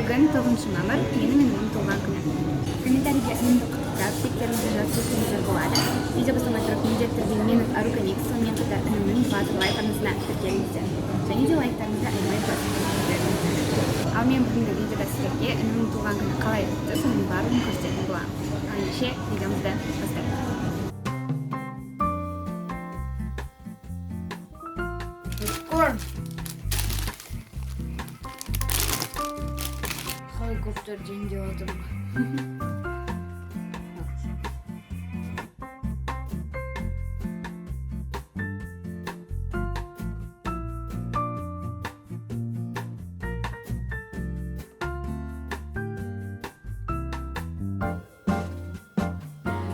Бүгін 9 мамыр, менің інімнің туған күні. Комментарийге үнімді құттықтап, тілектеріңізді жазсаңыздар болады. Видео бастамай тұрып міндетті түрде менің Аруканик, сонымен қатар інімнің барлық лайктарыңызына тіркеліңіздер. Және де лайктарыңызды айырмай басыңыздар. Ал мен бүгінгі видеода сіздерге інімнің туған күні қалай өтті, соның барлығын көрсететін боламын. Ендеше видеомызды бастайық. Helikopterden gördüm.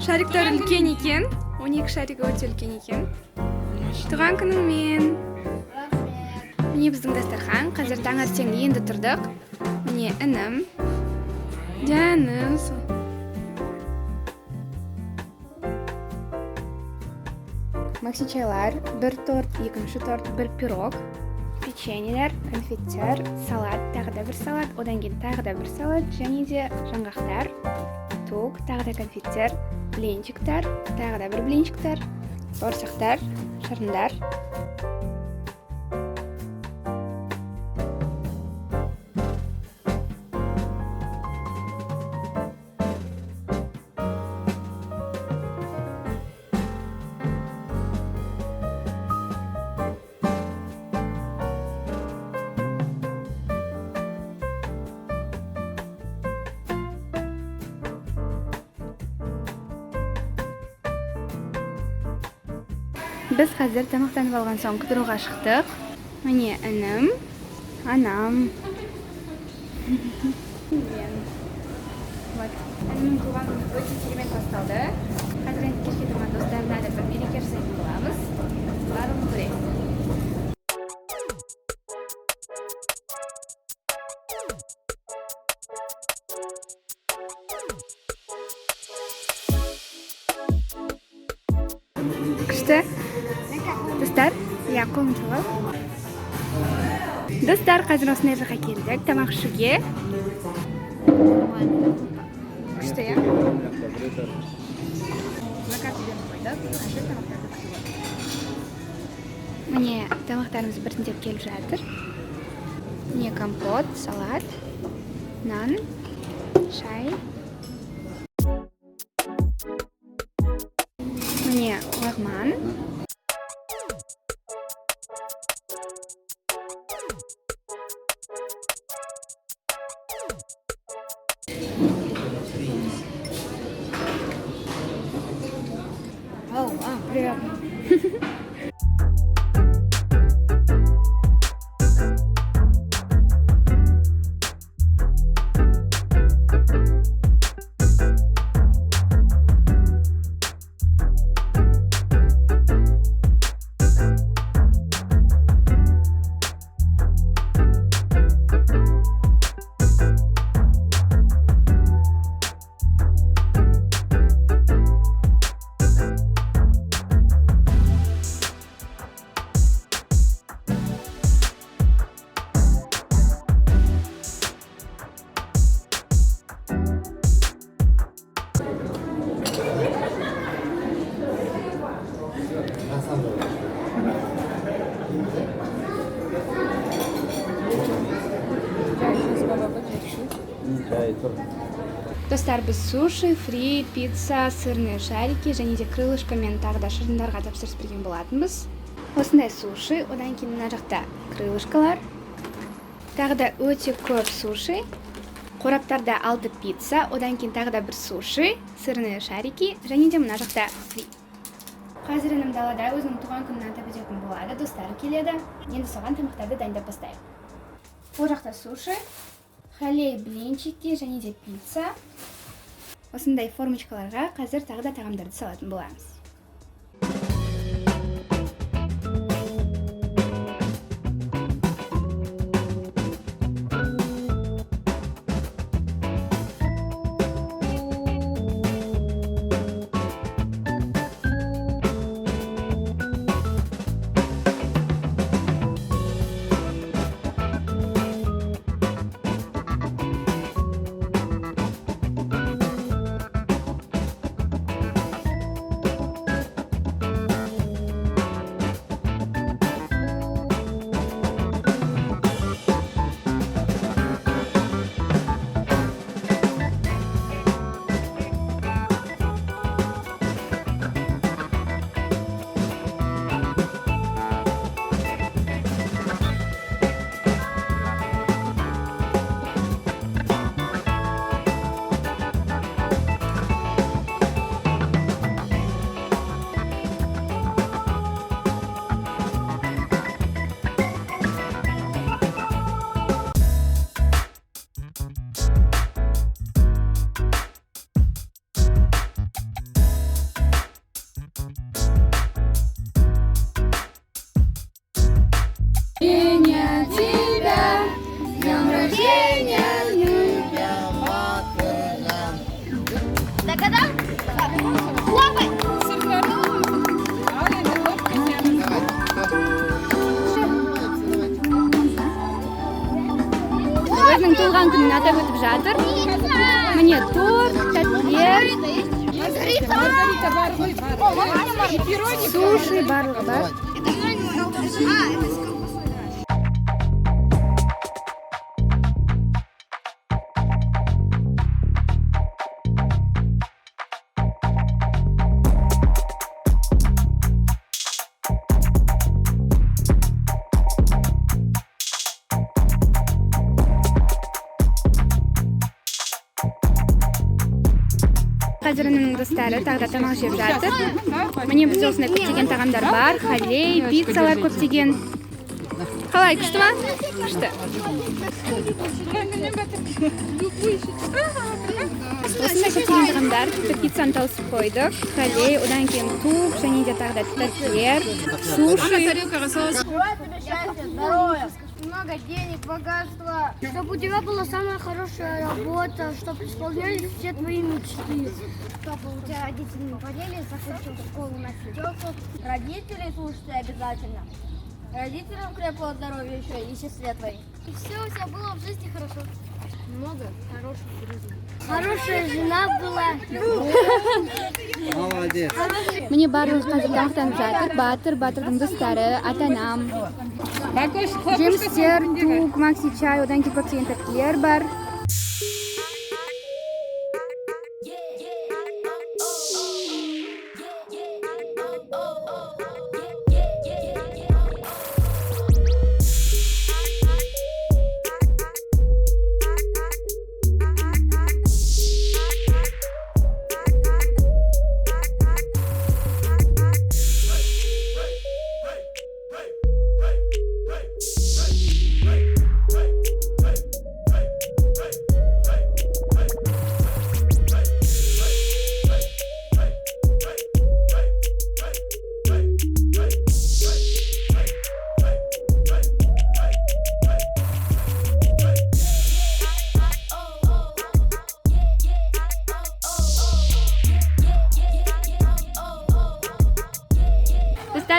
Шариктар үлкен екен. 12 шарик өте үлкен екен. Туған күніңмен. Міне біздің дастархан. Қазір таңертең енді тұрдық. Міне інім. Жаным. Макси чайлар, бір торт, екінші торт, бір пирог, печеньелер, конфеттер, салат, тағы да бір салат, одан кейін тағы да бір салат, және де жаңғақтар, ток, тағы да конфеттер, блинчиктер, тағы да бір блинчиктер, бауырсақтар, шырындар. Біз қазір тамақтанып алған соң қыдыруға шықтық. Міне інім, анам. Інімнің туған күні өте керемет басталды. Қазір енді кешке тұрған достарына да бір мереке жасайтын боламыз. Барлығын көрейік. Күшті? Достар, қолым жуып. Достар, қазір осындай жаққа келдік, тамақ ішуге. Күшті, я? Міне, тамақтарымыз біртіндеп келіп жатыр. Міне компот, салат, нан, шай. Міне лағман. Приятно. Достар, біз суши, фри, пицца, сырные шарики, және де крылышко мен тағы да шырындарға тапсырыс берген болатынбыз. Осындай суши, одан кейін мына жақта крылышкалар. Тағы да өте көп суши. Қораптарда 6 пицца, одан кейін тағы да бір суши, сырные шарики, және де мына жақта фри. Қазір інім далада өзінің туған күнін атап өтетін болады, достары келеді. Енді соған тамақтарды дайындап бастайық. Ол жақта суши, халей блинчики және де пицца. Осындай формочкаларға қазір тағы да тағамдарды салатын боламыз. рождения, Тебя, Батыржан. Догадал? Хлопай! Өзінің туылған күнін атап өтіп жатыр. Міне торт, тәттілер, суши барлығы бар. Қазір інімнің достары тағы да тамақ жеп жатыр. Міне бізде осындай көптеген тағамдар бар. Халей, пиццалар көптеген. Қалай, күшті ма? Күшті. Осындай көптеген тағамдар. Тіпті пиццаны тауысып қойдық. Халей, одан кейін тук, және де тағы да тәттілер, суши. Много денег, богатства, чтобы у тебя была самая хорошая работа, чтобы исполнялись все твои мечты. Чтобы у тебя родители не болели, закончил школу на сиделку. Родителей слушайте обязательно. Родителям крепкого здоровья еще и сестре твоей. И все у тебя было в жизни хорошо. Много хороших друзей. Хорошая жена была. Молодец. Міне барлығы қазір тамақтанып жатыр. Батырдың достары, ата-анам. Жемістер, тук, макси чай, одан кейін көптеген тәттілер бар.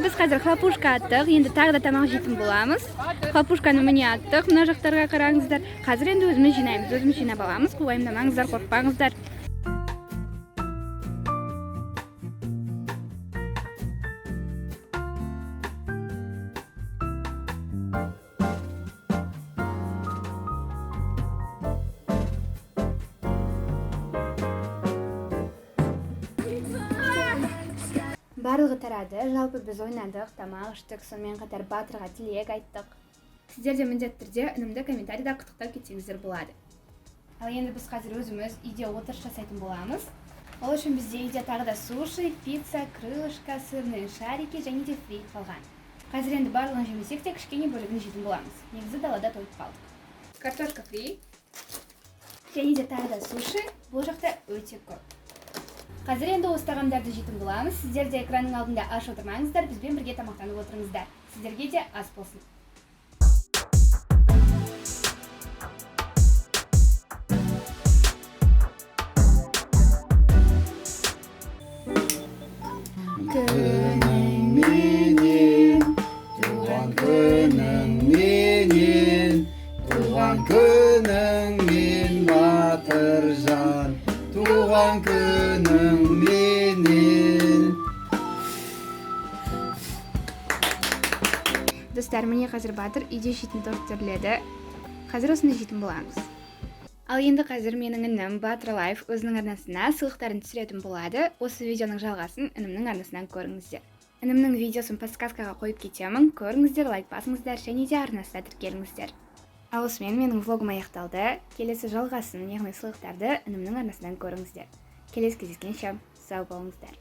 Біз қазір хлопушка аттық, енді тағы да тамақ жейтін боламыз. Хлопушканы міне аттық, мына жақтарға қараңыздар. Қазір енді өзіміз жинаймыз, өзіміз жинап аламыз, уайымдамаңыздар, қорықпаңыздар. Барлығы тарады, жалпы біз ойнадық, тамақ іштік, сонымен қатар Батырға тілек айттық. Сіздер де міндетті түрде інімді комментарийда құттықтап кетсеңіздер болады. Ал енді біз қазір өзіміз үйде отырыс жасайтын боламыз. Ол үшін бізде үйде тағы да суши, пицца, крылышко, сырные шарики және де фри қалған. Қазір енді барлығын жемесек те кішкене бөлігін жейтін боламыз. Негізі далада тойып қалдық. Картошка фри және де тағы да суши, бұл жақта өте көп. Қазір енді осы тағамдарды жейтін боламыз. Сіздер де экранның алдында аш отырмаңыздар, бізбен бірге тамақтанып отырыңыздар. Сіздерге де ас болсын. Күнің менен, туған күнің менен, туған күнің мен Батыржан, туған күнің менен. Достар, міне қазір Батыр үйде жейтін торт түрледі. Қазір осыны жейтін боламыз. Ал енді қазір менің інім Батыр Лайф өзінің арнасына сыйлықтарын түсіретін болады. Осы видеоның жалғасын інімнің арнасынан көріңіздер. Інімнің видеосын подсказкаға қойып кетемін. Көріңіздер, лайк басыңыздар және де арнасына тіркеліңіздер. Ал осымен менің влогым аяқталды. Келесі жалғасын, яғни сыйлықтарды інімнің арнасынан көріңіздер. Келесі кездескенше сау болыңыздар.